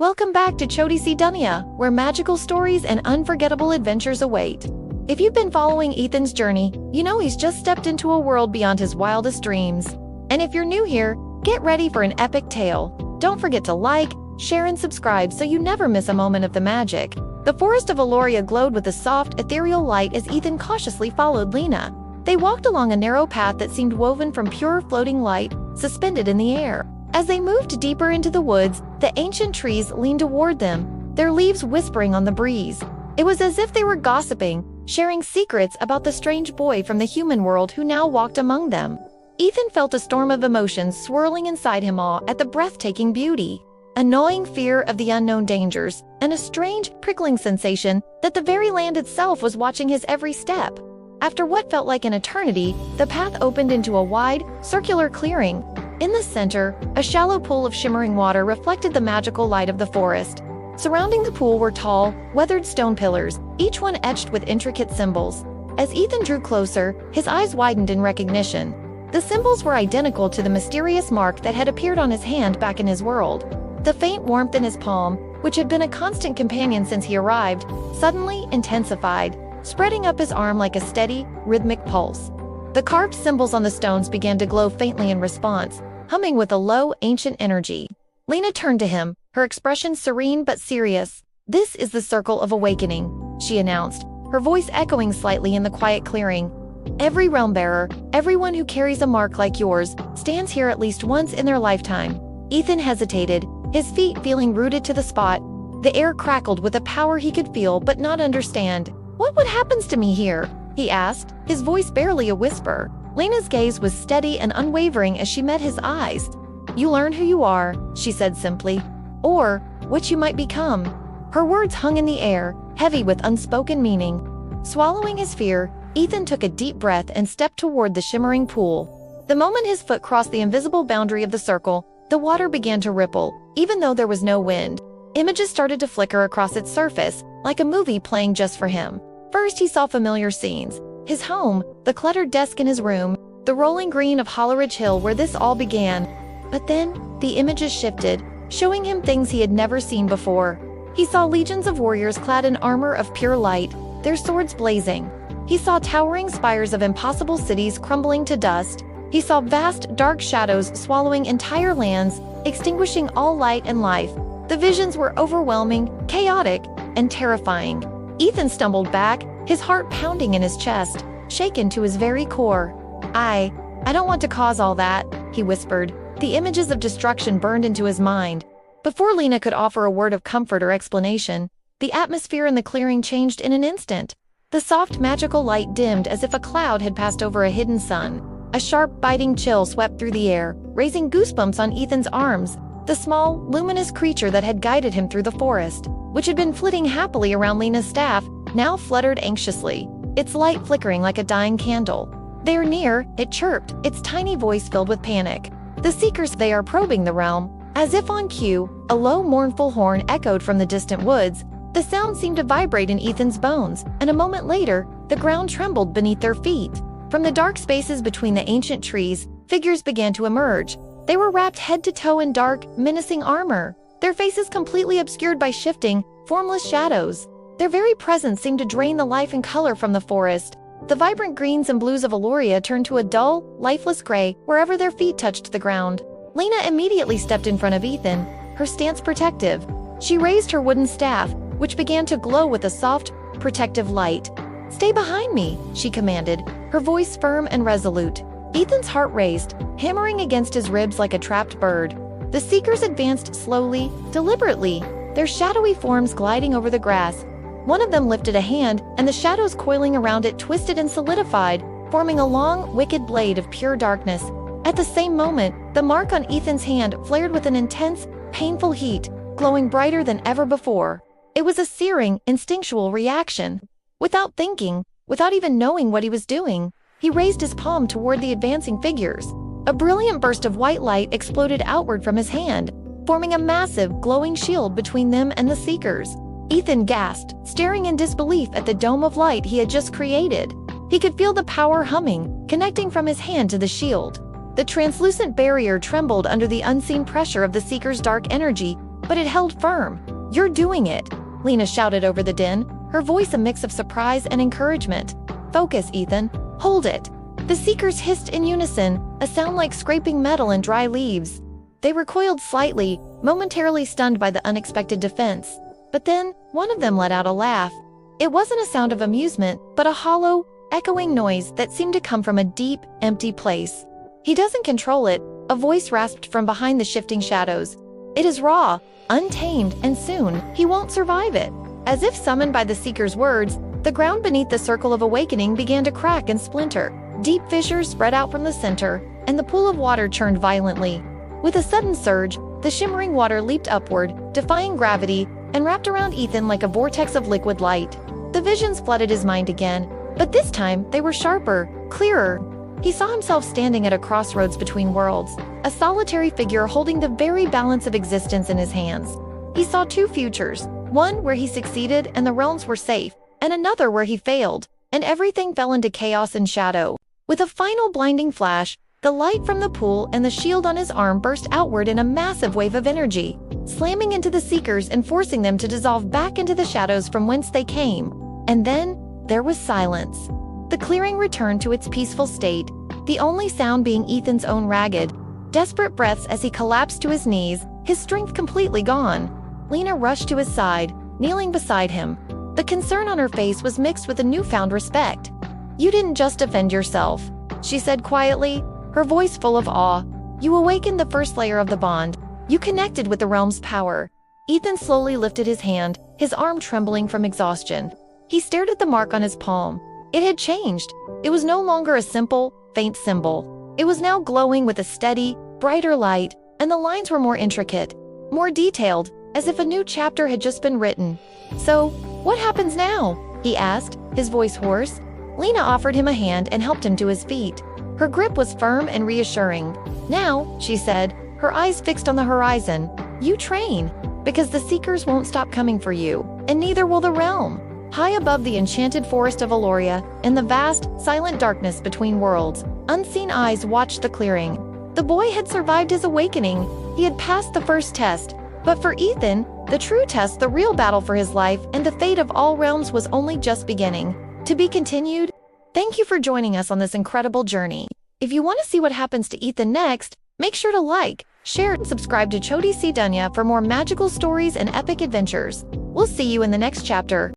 Welcome back to Chhoti Duniya, where magical stories and unforgettable adventures await. If you've been following Ethan's journey, you know he's just stepped into a world beyond his wildest dreams. And if you're new here, get ready for an epic tale. Don't forget to like, share, and subscribe so you never miss a moment of the magic. The forest of Aeloria glowed with a soft, ethereal light as Ethan cautiously followed Lena. They walked along a narrow path that seemed woven from pure floating light, suspended in the air. As they moved deeper into the woods, the ancient trees leaned toward them, their leaves whispering on the breeze. It was as if they were gossiping, sharing secrets about the strange boy from the human world who now walked among them. Ethan felt a storm of emotions swirling inside him, awe at the breathtaking beauty, a gnawing fear of the unknown dangers, and a strange, prickling sensation that the very land itself was watching his every step. After what felt like an eternity, the path opened into a wide, circular clearing. In the center, a shallow pool of shimmering water reflected the magical light of the forest. Surrounding the pool were tall, weathered stone pillars, each one etched with intricate symbols. As Ethan drew closer, his eyes widened in recognition. The symbols were identical to the mysterious mark that had appeared on his hand back in his world. The faint warmth in his palm, which had been a constant companion since he arrived, suddenly intensified, spreading up his arm like a steady, rhythmic pulse. The carved symbols on the stones began to glow faintly in response, humming with a low, ancient energy. Lena turned to him, her expression serene but serious. "This is the Circle of Awakening," she announced, her voice echoing slightly in the quiet clearing. "Every realm bearer, everyone who carries a mark like yours, stands here at least once in their lifetime." Ethan hesitated, his feet feeling rooted to the spot. The air crackled with a power he could feel but not understand. "What happens to me here?" he asked, his voice barely a whisper. Lena's gaze was steady and unwavering as she met his eyes. "You learn who you are," she said simply, "or what you might become." Her words hung in the air, heavy with unspoken meaning. Swallowing his fear, Ethan took a deep breath and stepped toward the shimmering pool. The moment his foot crossed the invisible boundary of the circle, the water began to ripple, even though there was no wind. Images started to flicker across its surface, like a movie playing just for him. First, he saw familiar scenes. His home, the cluttered desk in his room, the rolling green of Holleridge Hill where this all began. But then, the images shifted, showing him things he had never seen before. He saw legions of warriors clad in armor of pure light, their swords blazing. He saw towering spires of impossible cities crumbling to dust. He saw vast, dark shadows swallowing entire lands, extinguishing all light and life. The visions were overwhelming, chaotic, and terrifying. Ethan stumbled back, his heart pounding in his chest, shaken to his very core. I don't want to cause all that," he whispered. The images of destruction burned into his mind. Before Lena could offer a word of comfort or explanation, the atmosphere in the clearing changed in an instant. The soft, magical light dimmed as if a cloud had passed over a hidden sun. A sharp, biting chill swept through the air, raising goosebumps on Ethan's arms. The small, luminous creature that had guided him through the forest, which had been flitting happily around Lena's staff, now fluttered anxiously, its light flickering like a dying candle. "They're near," it chirped, its tiny voice filled with panic. "The Seekers, they are probing the realm." As if on cue, a low, mournful horn echoed from the distant woods. The sound seemed to vibrate in Ethan's bones, and a moment later, the ground trembled beneath their feet. From the dark spaces between the ancient trees, figures began to emerge. They were wrapped head to toe in dark, menacing armor, their faces completely obscured by shifting, formless shadows. Their very presence seemed to drain the life and color from the forest. The vibrant greens and blues of Aeloria turned to a dull, lifeless gray wherever their feet touched the ground. Lena immediately stepped in front of Ethan, her stance protective. She raised her wooden staff, which began to glow with a soft, protective light. "Stay behind me," she commanded, her voice firm and resolute. Ethan's heart raced, hammering against his ribs like a trapped bird. The Seekers advanced slowly, deliberately, their shadowy forms gliding over the grass. One of them lifted a hand, and the shadows coiling around it twisted and solidified, forming a long, wicked blade of pure darkness. At the same moment, the mark on Ethan's hand flared with an intense, painful heat, glowing brighter than ever before. It was a searing, instinctual reaction. Without thinking, without even knowing what he was doing, he raised his palm toward the advancing figures. A brilliant burst of white light exploded outward from his hand, forming a massive, glowing shield between them and the Seekers. Ethan gasped, staring in disbelief at the dome of light he had just created. He could feel the power humming, connecting from his hand to the shield. The translucent barrier trembled under the unseen pressure of the Seeker's dark energy, but it held firm. "You're doing it," Lena shouted over the din, her voice a mix of surprise and encouragement. "Focus, Ethan. Hold it." The seekers hissed in unison, a sound like scraping metal and dry leaves. They recoiled slightly, momentarily stunned by the unexpected defense. But then, one of them let out a laugh. It wasn't a sound of amusement, but a hollow, echoing noise that seemed to come from a deep, empty place. "He doesn't control it," a voice rasped from behind the shifting shadows. "It is raw, untamed, and soon, he won't survive it." As if summoned by the seeker's words, the ground beneath the circle of awakening began to crack and splinter. Deep fissures spread out from the center, and the pool of water churned violently. With a sudden surge, the shimmering water leaped upward, defying gravity, and wrapped around Ethan like a vortex of liquid light. The visions flooded his mind again, but this time they were sharper, clearer. He saw himself standing at a crossroads between worlds, a solitary figure holding the very balance of existence in his hands. He saw two futures, one where he succeeded and the realms were safe, and another where he failed, and everything fell into chaos and shadow. With a final blinding flash, the light from the pool and the shield on his arm burst outward in a massive wave of energy, slamming into the seekers and forcing them to dissolve back into the shadows from whence they came. And then, there was silence. The clearing returned to its peaceful state, the only sound being Ethan's own ragged, desperate breaths as he collapsed to his knees, his strength completely gone. Lena rushed to his side, kneeling beside him. The concern on her face was mixed with a newfound respect. "You didn't just defend yourself," she said quietly, her voice full of awe. "You awakened the first layer of the bond. You connected with the realm's power." Ethan slowly lifted his hand, his arm trembling from exhaustion. He stared at the mark on his palm. It had changed. It was no longer a simple, faint symbol. It was now glowing with a steady, brighter light, and the lines were more intricate, more detailed, as if a new chapter had just been written. "So, what happens now?" he asked, his voice hoarse. Lena offered him a hand and helped him to his feet. Her grip was firm and reassuring. "Now," she said, her eyes fixed on the horizon, "you train, because the seekers won't stop coming for you, and neither will the realm." High above the enchanted forest of Aeloria, in the vast, silent darkness between worlds, unseen eyes watched the clearing. The boy had survived his awakening. He had passed the first test. But for Ethan, the true test, the real battle for his life and the fate of all realms was only just beginning. To be continued. Thank you for joining us on this incredible journey. If you want to see what happens to Ethan next, make sure to like, share, and subscribe to Chhoti Duniya for more magical stories and epic adventures. We'll see you in the next chapter.